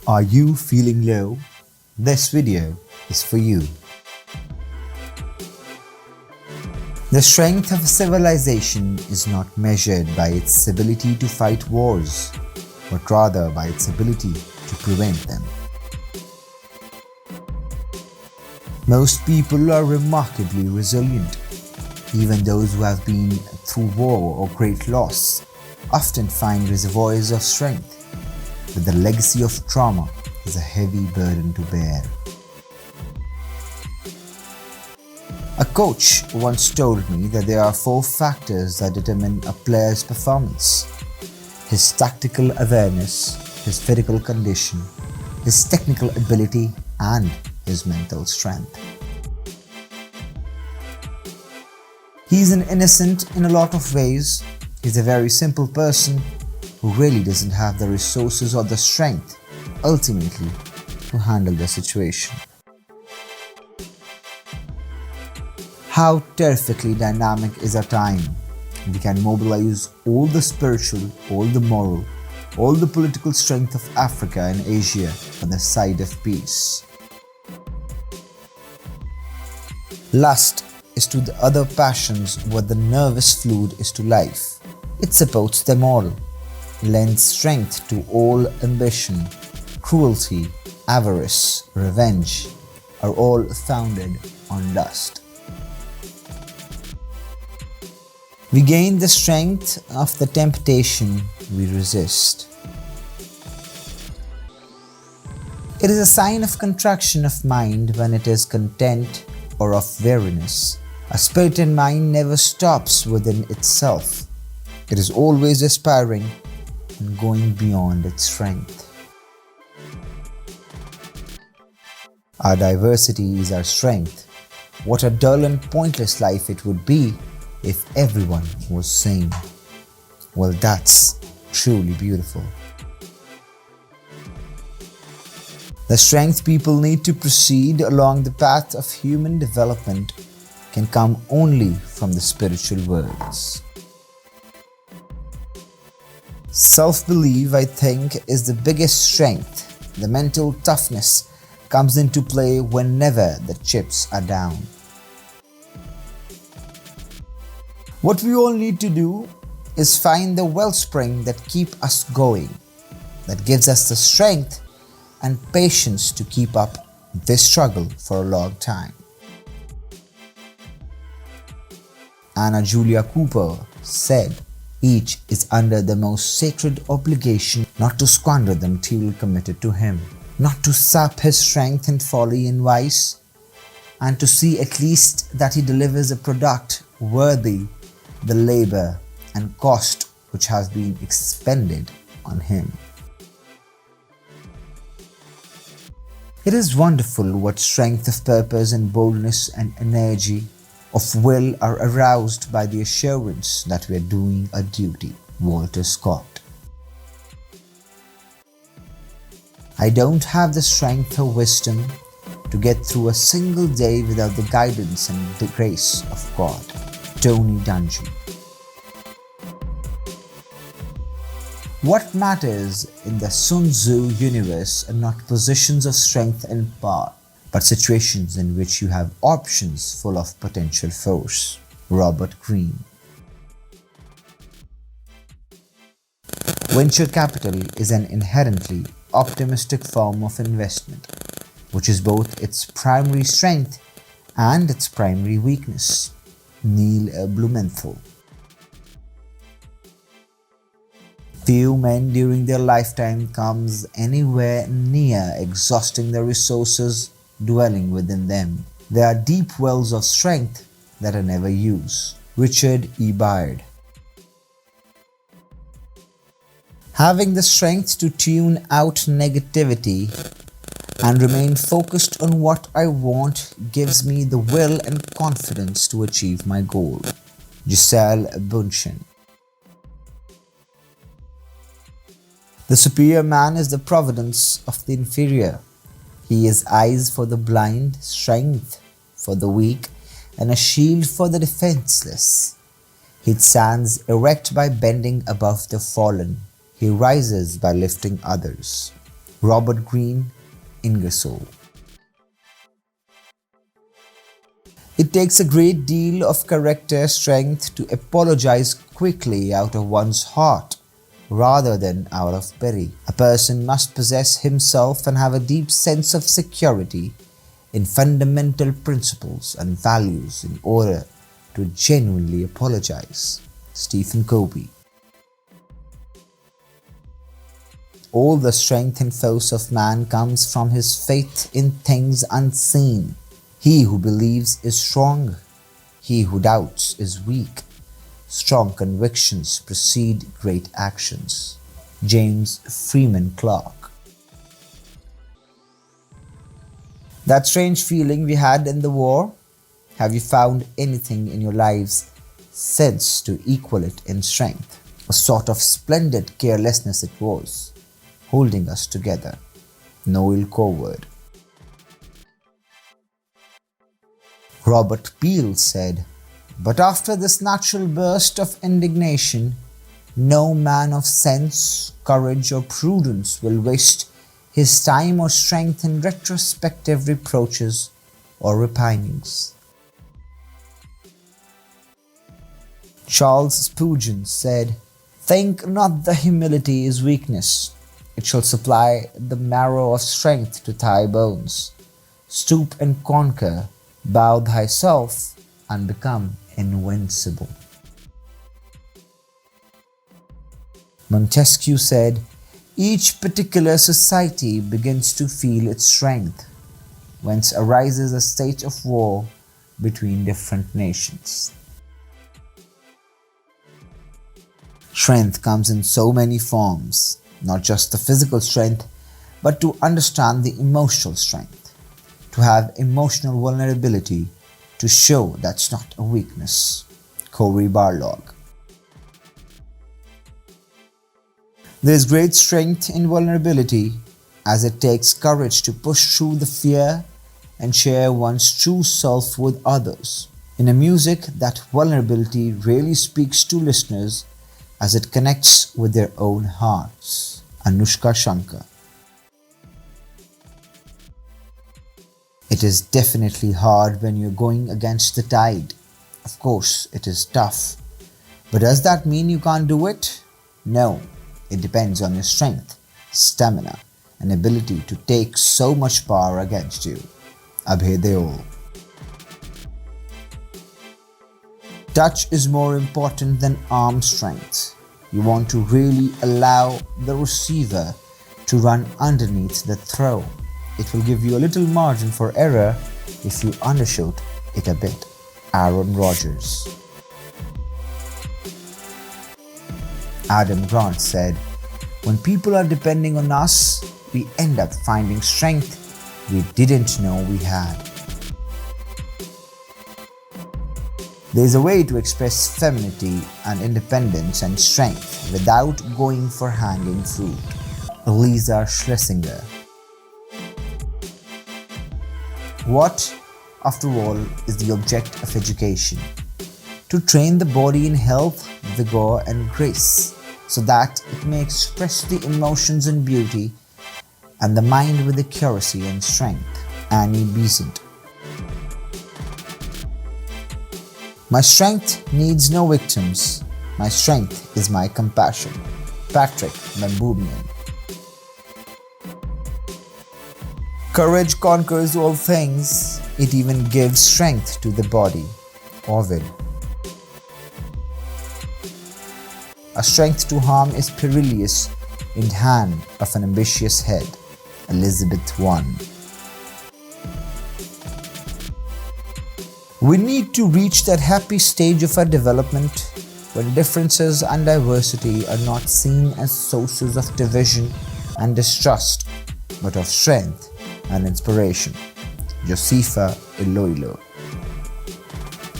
Are you feeling low? This video is for you. The strength of a civilization is not measured by its ability to fight wars, but rather by its ability to prevent them. Most people are remarkably resilient. Even those who have been through war or great loss often find reservoirs of strength, but the legacy of trauma is a heavy burden to bear. A coach once told me that there are 4 factors that determine a player's performance: his tactical awareness, his physical condition, his technical ability, and his mental strength. He's an innocent in a lot of ways. He's a very simple person who really doesn't have the resources or the strength, ultimately, to handle the situation. How terrifically dynamic is our time. We can mobilize all the spiritual, all the moral, all the political strength of Africa and Asia on the side of peace. Lust is to the other passions what the nervous fluid is to life. It supports them all, lends strength to all ambition. Cruelty, avarice, revenge are all founded on lust. We gain the strength of the temptation we resist. It is a sign of contraction of mind when it is content or of weariness. A spirited mind never stops within itself. It is always aspiring and going beyond its strength. Our diversity is our strength. What a dull and pointless life it would be if everyone was sane. Well, that's truly beautiful. The strength people need to proceed along the path of human development can come only from the spiritual worlds. Self-belief, I think, is the biggest strength. The mental toughness comes into play whenever the chips are down. What we all need to do is find the wellspring that keeps us going, that gives us the strength and patience to keep up this struggle for a long time. Anna Julia Cooper said, "Each is under the most sacred obligation not to squander the material committed to him, not to sap his strength in folly and vice, and to see at least that he delivers a product worthy the labor and cost which has been expended on him." It is wonderful what strength of purpose and boldness and energy of will are aroused by the assurance that we are doing a duty. Walter Scott. I don't have the strength or wisdom to get through a single day without the guidance and the grace of God. Tony Dungy. What matters in the Sun Tzu universe are not positions of strength and power, but situations in which you have options full of potential force. Robert Greene. Venture capital is an inherently optimistic form of investment, which is both its primary strength and its primary weakness. Neil Blumenthal. Few men during their lifetime comes anywhere near exhausting the resources dwelling within them. There are deep wells of strength that are never used. Richard E. Byrd. Having the strength to tune out negativity and remain focused on what I want gives me the will and confidence to achieve my goal. Giselle Bundchen. The superior man is the providence of the inferior. He is eyes for the blind, strength for the weak, and a shield for the defenseless. He stands erect by bending above the fallen. He rises by lifting others. Robert Greene, Ingersoll. It takes a great deal of character strength to apologize quickly out of one's heart rather than out of pity. A person must possess himself and have a deep sense of security in fundamental principles and values in order to genuinely apologize. Stephen Covey. All the strength and force of man comes from his faith in things unseen. He who believes is strong. He who doubts is weak. Strong convictions precede great actions. James Freeman Clarke. That strange feeling we had in the war, have you found anything in your lives since to equal it in strength? A sort of splendid carelessness it was, holding us together. Noel Coward. Robert Peel said, "But after this natural burst of indignation, no man of sense, courage, or prudence will waste his time or strength in retrospective reproaches or repinings." Charles Spurgeon said, "Think not the humility is weakness. It shall supply the marrow of strength to thy bones. Stoop and conquer, bow thyself, and become invincible." Montesquieu said, "Each particular society begins to feel its strength, whence arises a state of war between different nations." Strength comes in so many forms, not just the physical strength, but to understand the emotional strength, to have emotional vulnerability, to show that's not a weakness. Cory Barlog. There is great strength in vulnerability, as it takes courage to push through the fear and share one's true self with others. In a music, that vulnerability really speaks to listeners as it connects with their own hearts. Anushka Shankar. It is definitely hard when you're going against the tide. Of course, it is tough. But does that mean you can't do it? No. It depends on your strength, stamina, and ability to take so much power against you. Abhay Deol. Touch is more important than arm strength. You want to really allow the receiver to run underneath the throw. It will give you a little margin for error if you undershoot it a bit. Aaron Rodgers. Adam Grant said, "When people are depending on us, we end up finding strength we didn't know we had." There is a way to express femininity and independence and strength without going for hanging fruit. Elisa Schlesinger. What, after all, is the object of education? To train the body in health, vigor, and grace, so that it may express the emotions in beauty, and the mind with accuracy and strength. Annie Besant. My strength needs no victims. My strength is my compassion. Patrick Membubian. Courage conquers all things. It even gives strength to the body. Ovid. A strength to harm is perilous in the hand of an ambitious head. Elizabeth I. We need to reach that happy stage of our development when differences and diversity are not seen as sources of division and distrust, but of strength and inspiration. Josefa Iloilo.